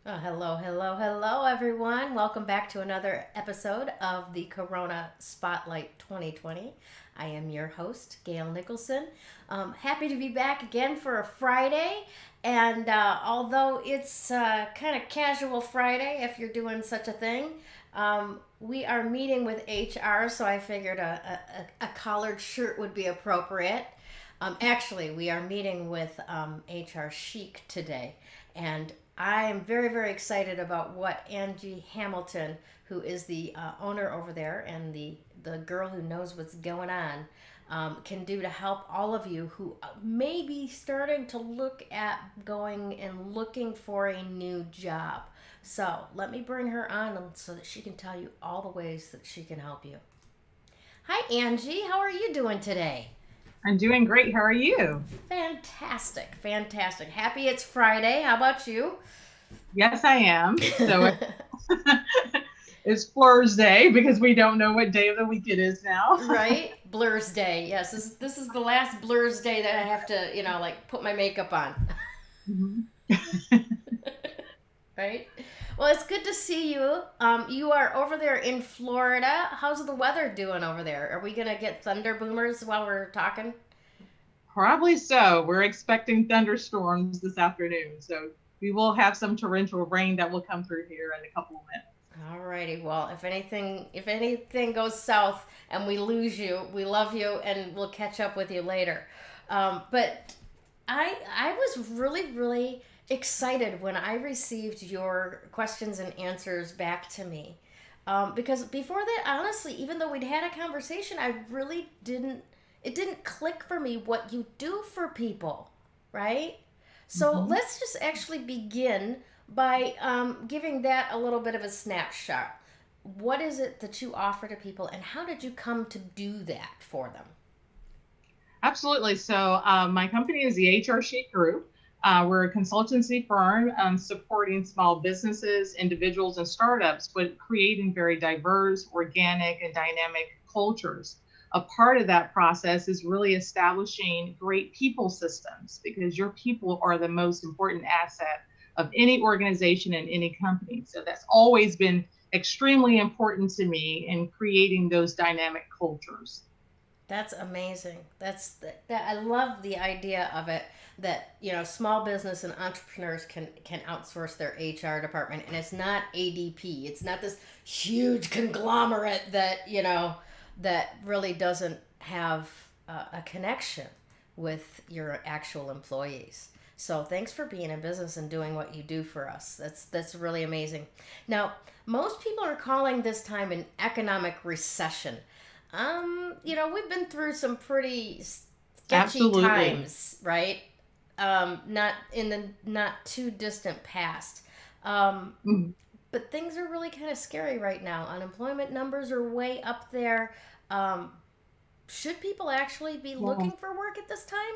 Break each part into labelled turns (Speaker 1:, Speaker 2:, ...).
Speaker 1: Oh, hello, hello, hello, everyone. Welcome back to another episode of the Corona Spotlight 2020. I am your host, Gayle Nicholson. Happy to be back again for a Friday. And although it's kind of casual Friday, if you're doing such a thing, we are meeting with HR, so I figured a collared shirt would be appropriate. Actually, we are meeting with HR Chique today, and I am very, very excited about what Angie Hamilton, who is the owner over there and the girl who knows what's going on, can do to help all of you who may be starting to look at going and looking for a new job. So let me bring her on so that she can tell you all the ways that she can help you. Hi, Angie. How are you doing today?
Speaker 2: I'm doing great. How are you?
Speaker 1: Fantastic, fantastic. Happy it's Friday. How about you?
Speaker 2: Yes, I am. It's Fleurs Day because we don't know what day of the week it is now.
Speaker 1: Right? Blur's Day. Yes, this is the last Blur's Day that I have to, like put my makeup on.
Speaker 2: Mhm.
Speaker 1: Right? Well, it's good to see you. You are over there in Florida. How's the weather doing over there? Are we going to get thunder boomers while we're talking?
Speaker 2: Probably so. We're expecting thunderstorms this afternoon. So we will have some torrential rain that will come through here in a couple of minutes.
Speaker 1: Alrighty. Well, if anything goes south and we lose you, we love you and we'll catch up with you later. But I was really excited when I received your questions and answers back to me. Because before that, honestly, even though we'd had a conversation, I really didn't. It didn't click for me what you do for people, right? So
Speaker 2: Mhm.
Speaker 1: let's just actually begin by giving that a little bit of a snapshot. What is it that you offer to people, and how did you come to do that for them?
Speaker 2: Absolutely. My company is the HR Chique Group. We're a consultancy firm supporting small businesses, individuals, and startups with creating very diverse, organic, and dynamic cultures. A part of that process is really establishing great people systems because your people are the most important asset of any organization and any company. So that's always been extremely important to me in creating those dynamic cultures.
Speaker 1: That's amazing. That I love the idea of it that small business and entrepreneurs can outsource their HR department, and it's not ADP. It's not this huge conglomerate that that really doesn't have a connection with your actual employees. So thanks for being in business and doing what you do for us. That's really amazing. Now, most people are calling this time an economic recession. We've been through some pretty sketchy
Speaker 2: Absolutely.
Speaker 1: times, right? Not in the not too distant past. Um,
Speaker 2: Mhm.
Speaker 1: but things are really kind of scary right now. Unemployment numbers are way up there. Um, should people actually be
Speaker 2: Yeah.
Speaker 1: looking for work at this time?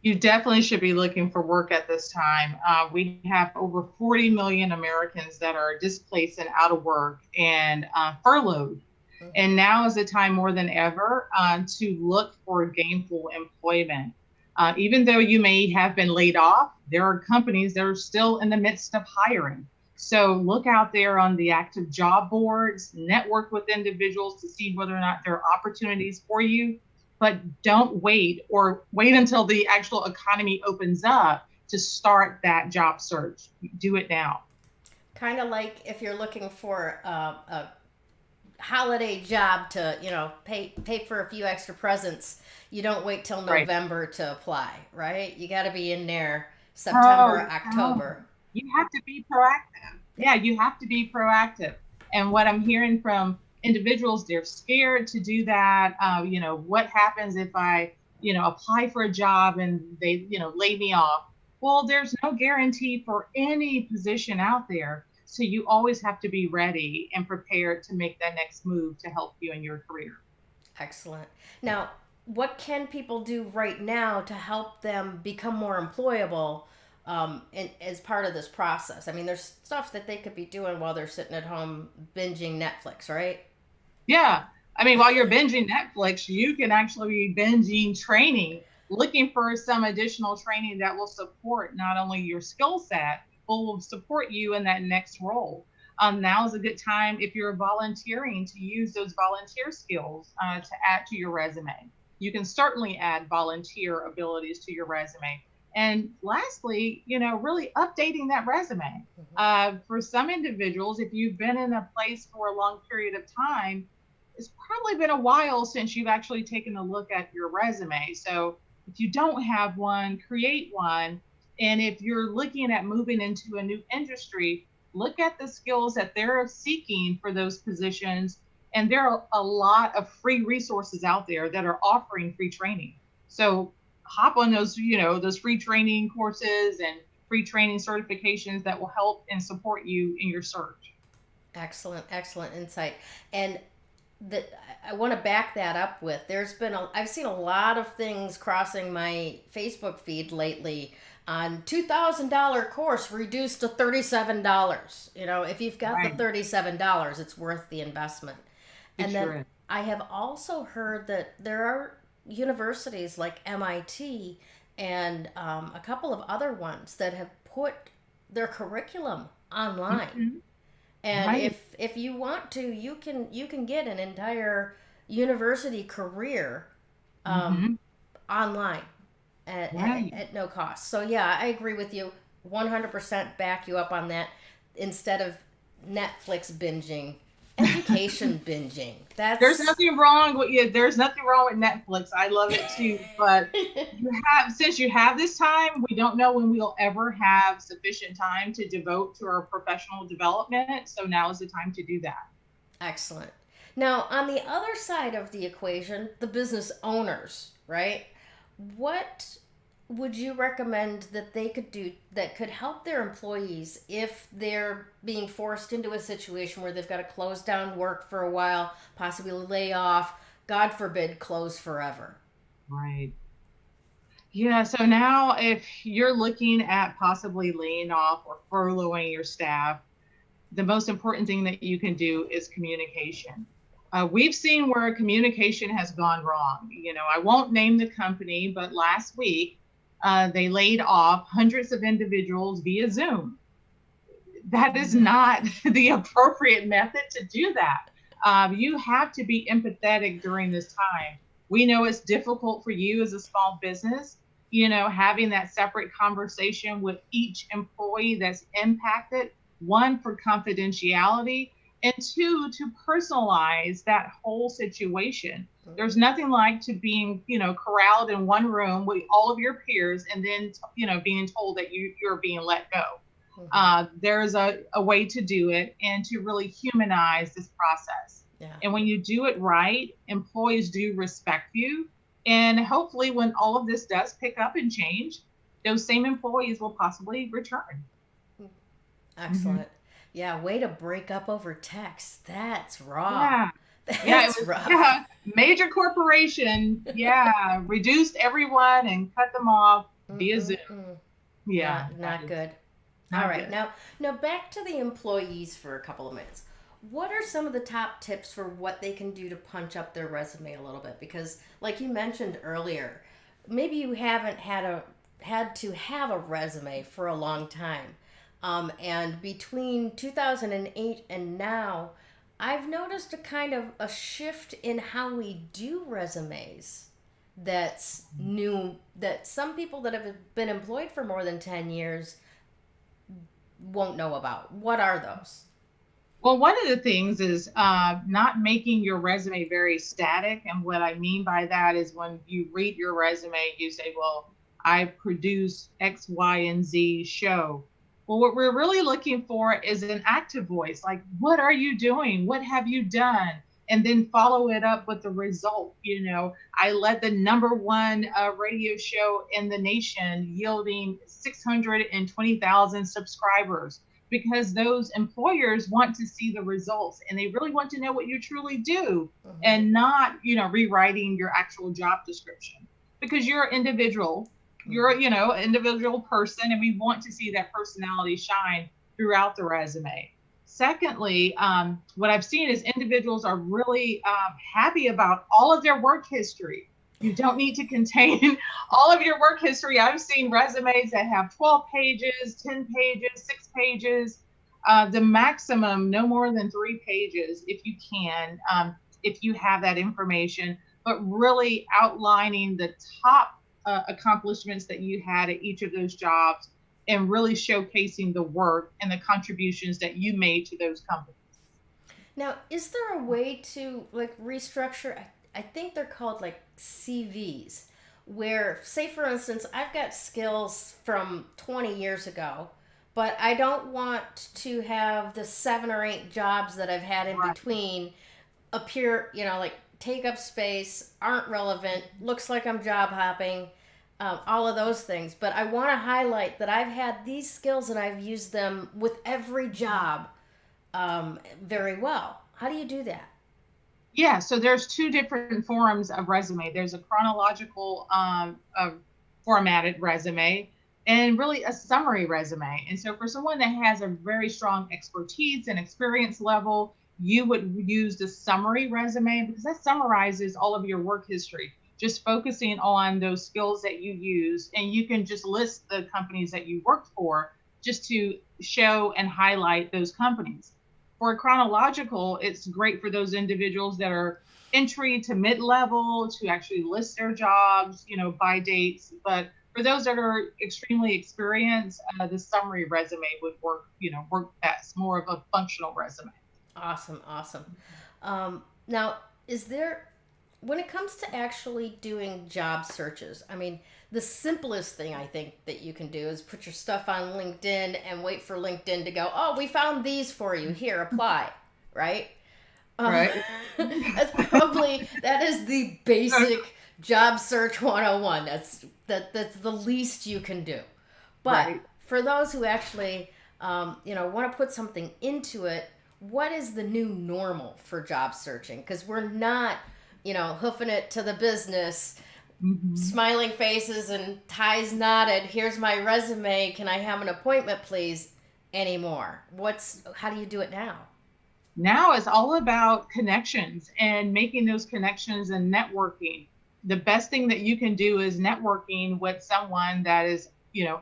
Speaker 2: You definitely should be looking for work at this time. We have over 40 million Americans that are displaced and out of work and furloughed.
Speaker 1: Mm-hmm.
Speaker 2: And now is the time more than ever to look for gainful employment. Even though you may have been laid off, there are companies that are still in the midst of hiring. So look out there on the active job boards, network with individuals to see whether or not there are opportunities for you. But don't wait or wait until the actual economy opens up to start that job search. Do it now.
Speaker 1: Kind of like if you're looking for a holiday job to pay for a few extra presents. You don't wait till
Speaker 2: Right.
Speaker 1: November to apply, right? You got to be in there
Speaker 2: Oh,
Speaker 1: September,
Speaker 2: oh,
Speaker 1: October.
Speaker 2: you have to be proactive.
Speaker 1: Yep.
Speaker 2: Yeah, you have to be proactive. And what I'm hearing from individuals, they're scared to do that. What happens if I, apply for a job and they, lay me off? Well, there's no guarantee for any position out there. So you always have to be ready and prepared to make that next move to help you in your career.
Speaker 1: Excellent. Now, what can people do right now to help them become more employable as part of this process? I mean, there's stuff that they could be doing while they're sitting at home binging Netflix, right?
Speaker 2: Yeah. I mean, while you're binging Netflix, you can actually be binging training looking for some additional training that will support not only your skill set, but will support you in that next role. Now is a good time if you're volunteering to use those volunteer skills to add to your resume. You can certainly add volunteer abilities to your resume. And lastly, really updating that resume. For some individuals, if you've been in a place for a long period of time, it's probably been a while since you've actually taken a look at your resume. So if you don't have one, create one. And if you're looking at moving into a new industry, look at the skills that they're seeking for those positions. And there are a lot of free resources out there that are offering free training. So hop on those free training courses and free training certifications that will help and support you in your search.
Speaker 1: Excellent insight. And that I want to back that up with. I've seen a lot of things crossing my Facebook feed lately on $2,000 course reduced to $37. If you've got
Speaker 2: Right.
Speaker 1: the $37, it's worth the investment.
Speaker 2: It
Speaker 1: And
Speaker 2: sure
Speaker 1: then
Speaker 2: is.
Speaker 1: I have also heard that there are universities like MIT and a couple of other ones that have put their curriculum online.
Speaker 2: Mhm.
Speaker 1: And
Speaker 2: Right.
Speaker 1: if you want to, you can get an entire university career um,
Speaker 2: Hmm.
Speaker 1: online
Speaker 2: Right.
Speaker 1: at no cost. So yeah, I agree with you. 100% back you up on that. Instead of Netflix binging, education binging.
Speaker 2: There's
Speaker 1: That's
Speaker 2: nothing wrong with you. There's nothing wrong with Netflix. I love it too. But since you have this time, we don't know when we'll ever have sufficient time to devote to our professional development. So now is the time to do that.
Speaker 1: excellent. Now, on the other side of the equation, the business owners, right? What would you recommend that they could do that could help their employees if they're being forced into a situation where they've got to close down work for a while, possibly lay off, God forbid, close forever?
Speaker 2: Right. Yeah. So now, if you're looking at possibly laying off or furloughing your staff, the most important thing that you can do is communication. We've seen where communication has gone wrong. I won't name the company, but last week they laid off hundreds of individuals via Zoom. That is not the appropriate method to do that. You have to be empathetic during this time. We know it's difficult for you as a small business, having that separate conversation with each employee that's impacted, one for confidentiality, and two to personalize that whole situation. There's nothing like to being, corralled in one room with all of your peers and then, being told that you're being let go.
Speaker 1: Mm-hmm.
Speaker 2: There's a way to do it and to really humanize this process.
Speaker 1: Yeah.
Speaker 2: And when you do it right, employees do respect you. And hopefully, when all of this does pick up and change, those same employees will possibly return.
Speaker 1: Excellent. Yeah, way to break up over text. That's raw.
Speaker 2: Yeah. Yeah, it
Speaker 1: That's
Speaker 2: was,
Speaker 1: rough.
Speaker 2: yeah, major corporation. Yeah, reduced everyone and cut them off via Zoom.
Speaker 1: Mm-mm-mm.
Speaker 2: Yeah,
Speaker 1: Not
Speaker 2: that is
Speaker 1: good. All
Speaker 2: not
Speaker 1: right,
Speaker 2: good.
Speaker 1: now back to the employees for a couple of minutes. What are some of the top tips for what they can do to punch up their resume a little bit? Because, like you mentioned earlier, maybe you haven't had to have a resume for a long time, and between 2008 and now, I've noticed a kind of a shift in how we do resumes. That's new. That some people that have been employed for more than 10 years won't know about. What are those?
Speaker 2: Well, one of the things is not making your resume very static. And what I mean by that is when you read your resume, you say, well, I produce X, Y, and Z show. Well, what we're really looking for is an active voice. Like, what are you doing? What have you done? And then follow it up with the result. I led the number one radio show in the nation, yielding 620,000 subscribers because those employers want to see the results and they really want to know what you truly do
Speaker 1: Mm-hmm.
Speaker 2: and not, rewriting your actual job description because you're an individual, you're,
Speaker 1: Mm-hmm.
Speaker 2: an individual person and we want to see that personality shine throughout the resume. Secondly, what I've seen is individuals are really happy about all of their work history. You don't need to contain all of your work history. I've seen resumes that have 12 pages, 10 pages, 6 pages. The maximum, no more than 3 pages, if you can, if you have that information, but really outlining the top accomplishments that you had at each of those jobs and really showcasing the work and the contributions that you made to those companies.
Speaker 1: Now, is there a way to like restructure? I think they're called like CVs, where, say, for instance, I've got skills from 20 years ago, but I don't want to have the 7 or 8 jobs that I've had in
Speaker 2: Right.
Speaker 1: between appear, like take up space, aren't relevant, looks like I'm job hopping, all of those things. But I want to highlight that I've had these skills and I've used them with every job very well. How do you do that?
Speaker 2: Yeah, so there's 2 different forms of resume. There's a chronological formatted resume and really a summary resume. And so for someone that has a very strong expertise and experience level, you would use the summary resume because that summarizes all of your work history, just focusing on those skills that you use. And you can just list the companies that you worked for just to show and highlight those companies. For a chronological, it's great for those individuals that are entry to mid-level to actually list their jobs, by dates. But for those that are extremely experienced, the summary resume would work best, more of a functional resume.
Speaker 1: Awesome, awesome. Now, is there, when it comes to actually doing job searches, I mean, the simplest thing I think that you can do is put your stuff on LinkedIn and wait for LinkedIn to go, oh, we found these for you. Here, apply, right?
Speaker 2: Right.
Speaker 1: That is the basic job search 101. That's the least you can do. But
Speaker 2: Right.
Speaker 1: for those who actually, want to put something into it, what is the new normal for job searching? Because we're not, hoofing it to the business,
Speaker 2: Mhm.
Speaker 1: smiling faces and ties knotted. Here's my resume. Can I have an appointment, please? Anymore. How do you do it now?
Speaker 2: Now it's all about connections and making those connections and networking. The best thing that you can do is networking with someone that is,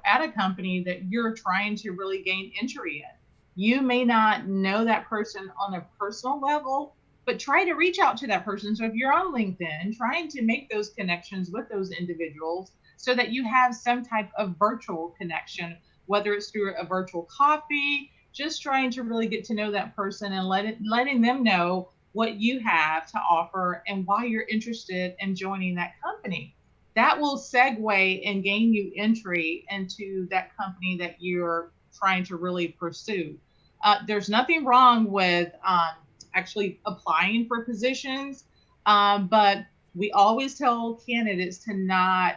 Speaker 2: at a company that you're trying to really gain entry in. You may not know that person on a personal level, but try to reach out to that person. So if you're on LinkedIn, trying to make those connections with those individuals so that you have some type of virtual connection, whether it's through a virtual coffee, just trying to really get to know that person and letting them know what you have to offer and why you're interested in joining that company. That will segue and gain you entry into that company that you're trying to really pursue. There's nothing wrong with actually applying for positions, but we always tell candidates to not,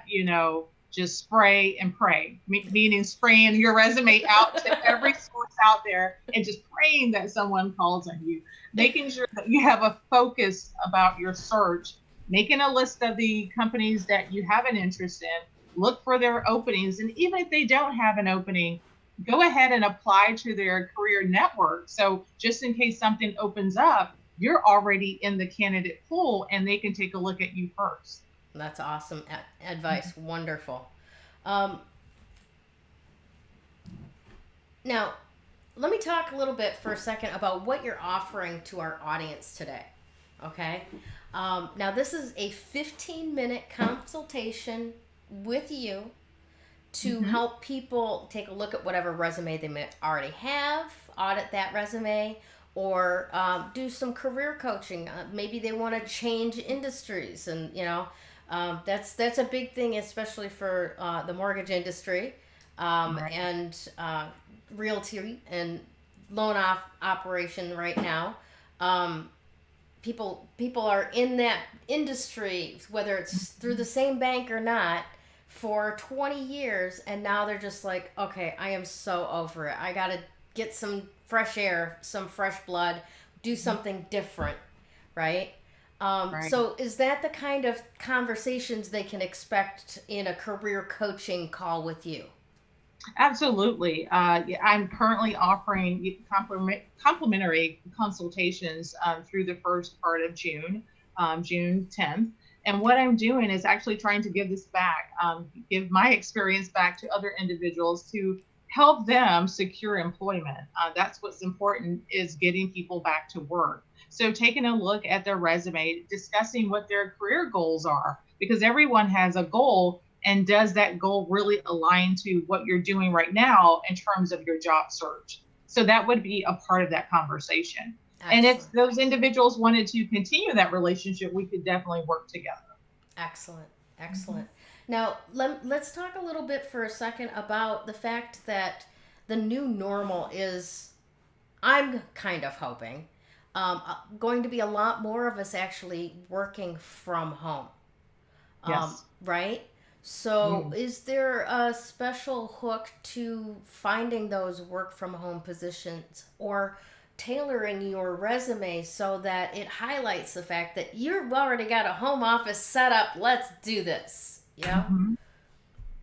Speaker 2: just spray and pray, meaning spraying your resume out to every source out there and just praying that someone calls on you, making sure that you have a focus about your search, making a list of the companies that you have an interest in, look for their openings. And even if they don't have an opening, go ahead and apply to their career network. So just in case something opens up, you're already in the candidate pool and they can take a look at you first.
Speaker 1: That's awesome advice. Wonderful. Um, Now, let me talk a little bit for a second about what you're offering to our audience today. Okay? Now, this is a 15-minute consultation with you to
Speaker 2: Mm-hmm.
Speaker 1: help people take a look at whatever resume they may already have, audit that resume, or do some career coaching. Maybe they want to change industries, and that's a big thing, especially for the mortgage industry,
Speaker 2: Right.
Speaker 1: and realty and operation right now. Um, people are in that industry, whether it's through the same bank or not, for 20 years, and now they're just like, okay, I am so over it. I gotta get some fresh air, some fresh blood, do something different, right?
Speaker 2: Right.
Speaker 1: So is that the kind of conversations they can expect in a career coaching call with you?
Speaker 2: Absolutely. Yeah, I'm currently offering complimentary consultations through the first part of June, June 10th. And what I'm doing is actually trying to give this back, give my experience back to other individuals to help them secure employment. That's what's important, is getting people back to work. So taking a look at their resume, discussing what their career goals are, because everyone has a goal. And does that goal really align to what you're doing right now in terms of your job search? So that would be a part of that conversation. And if
Speaker 1: Excellent.
Speaker 2: those individuals wanted to continue that relationship, we could definitely work together.
Speaker 1: Excellent.
Speaker 2: Mhm.
Speaker 1: Excellent. Now, let's talk a little bit for a second about the fact that the new normal is, I'm kind of hoping, going to be a lot more of us actually working from home.
Speaker 2: Yes.
Speaker 1: Right? So,
Speaker 2: Mm.
Speaker 1: is there a special hook to finding those work from home positions or tailoring your resume so that it highlights the fact that you've already got a home office set up? Let's do this. You know?
Speaker 2: Mhm.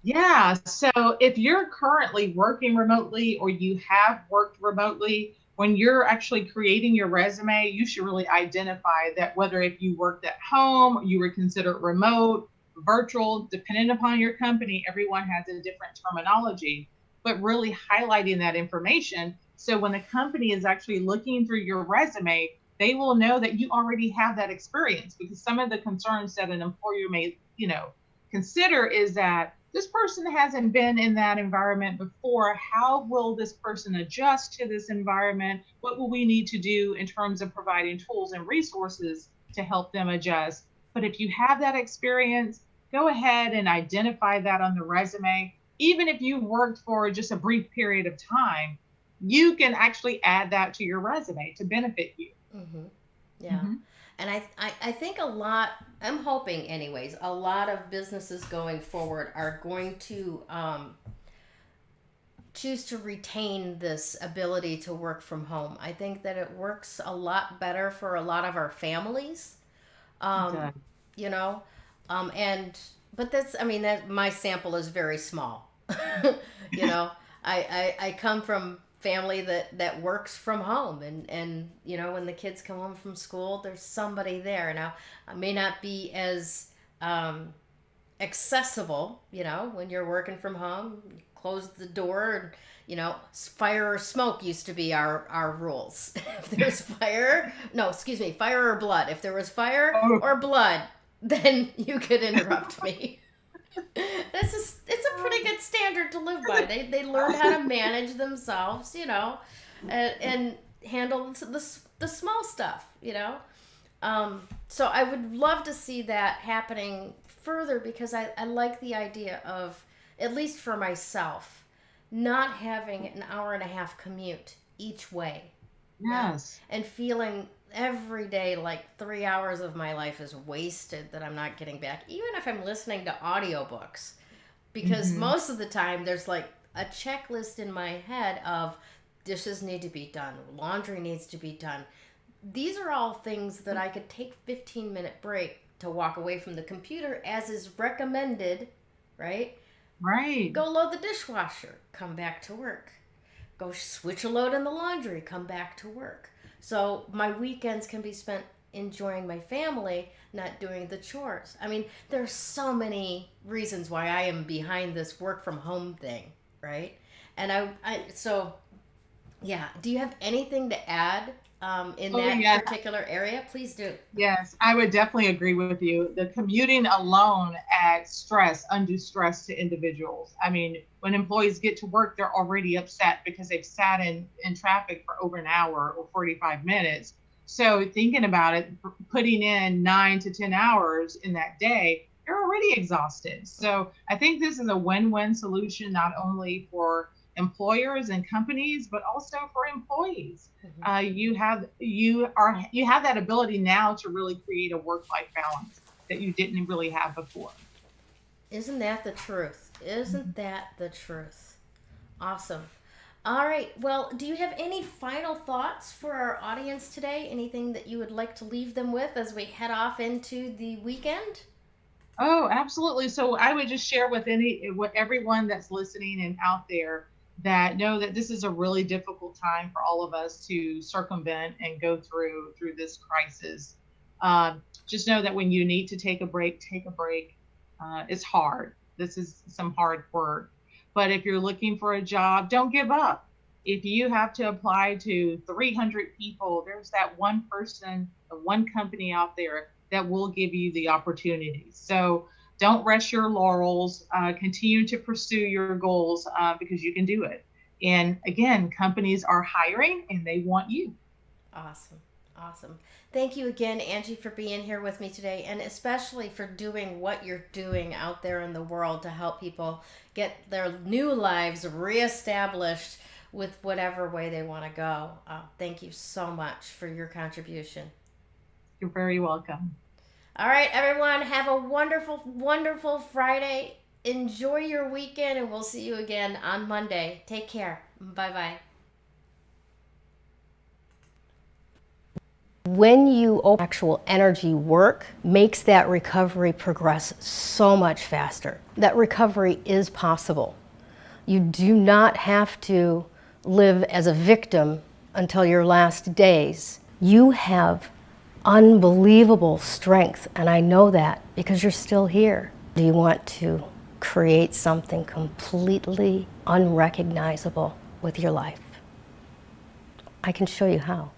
Speaker 2: Yeah. So if you're currently working remotely or you have worked remotely, when you're actually creating your resume, you should really identify that, whether if you worked at home, you were considered remote, virtual, depending upon your company, everyone has a different terminology, but really highlighting that information. So when the company is actually looking through your resume, they will know that you already have that experience, because some of the concerns that an employer may, consider is that this person hasn't been in that environment before. How will this person adjust to this environment? What will we need to do in terms of providing tools and resources to help them adjust? But if you have that experience, go ahead and identify that on the resume. Even if you worked for just a brief period of time, you can actually add that to your resume to benefit you.
Speaker 1: Mm-hmm. Yeah.
Speaker 2: Mhm.
Speaker 1: And I think a lot, I'm hoping, anyways, a lot of businesses going forward are going to choose to retain this ability to work from home. I think that it works a lot better for a lot of our families, um,
Speaker 2: Done.
Speaker 1: you know, and but that's, I mean, that my sample is very small. you know, I come from family that works from home, and when the kids come home from school, there's somebody there. Now, I may not be as um, accessible, when you're working from home. You close the door, and fire or smoke used to be our rules. If there's fire, no, excuse me, fire or blood. If there was fire
Speaker 2: Oh,
Speaker 1: or blood, then you could interrupt me. It's a pretty good standard to live by. They learned how to manage themselves, and handle the small stuff. So I would love to see that happening further, because I like the idea of, at least for myself, not having an hour and a half commute each way. Yeah.
Speaker 2: yes.
Speaker 1: And feeling every day like 3 hours of my life is wasted that I'm not getting back, even if I'm listening to audiobooks. Because
Speaker 2: Hmm.
Speaker 1: most of the time there's like a checklist in my head of dishes need to be done, laundry needs to be done. These are all things that I could take 15-minute break to walk away from the computer, as is recommended, right?
Speaker 2: Right.
Speaker 1: Go load the dishwasher, come back to work. Go switch a load in the laundry, come back to work. So my weekends can be spent enjoying my family, not doing the chores. I mean, there's so many reasons why I am behind this work from home thing, right? And so yeah. Do you have anything to add in
Speaker 2: Oh,
Speaker 1: that
Speaker 2: yeah.
Speaker 1: particular area? Please do.
Speaker 2: Yes, I would definitely agree with you. The commuting alone adds stress, undue stress to individuals. I mean, when employees get to work, they're already upset because they've sat in traffic for over an hour or 45 minutes. So, thinking about it, putting in 9 to 10 hours in that day, they're already exhausted. So, I think this is a win win solution, not only for employers and companies, but also for employees.
Speaker 1: Mhm.
Speaker 2: You have that ability now to really create a work life balance that you didn't really have before.
Speaker 1: Isn't that the truth?
Speaker 2: Mhm.
Speaker 1: Isn't that the truth? Awesome. All right. Well, do you have any final thoughts for our audience today? Anything that you would like to leave them with as we head off into the weekend?
Speaker 2: Oh, absolutely. So I would just share with everyone that's listening and out there, that know that this is a really difficult time for all of us to circumvent and go through this crisis. Just know that when you need to take a break, take a break. It's hard. This is some hard work. But if you're looking for a job, don't give up. If you have to apply to 300 people, there's that one person, one company out there that will give you the opportunity. So don't rest your laurels. Continue to pursue your goals because you can do it. And again, companies are hiring and they want you.
Speaker 1: Awesome. Awesome. Thank you again, Angie, for being here with me today, and especially for doing what you're doing out there in the world to help people get their new lives reestablished with whatever way they want to go. Thank you so much for your contribution.
Speaker 2: You're very welcome.
Speaker 1: All right, everyone, have a wonderful, wonderful Friday. Enjoy your weekend, and we'll see you again on Monday. Take care. Bye bye. When you open actual energy work, makes that recovery progress so much faster. That recovery is possible. You do not have to live as a victim until your last days. You have unbelievable strength, and I know that because you're still here. Do you want to create something completely unrecognizable with your life? I can show you how.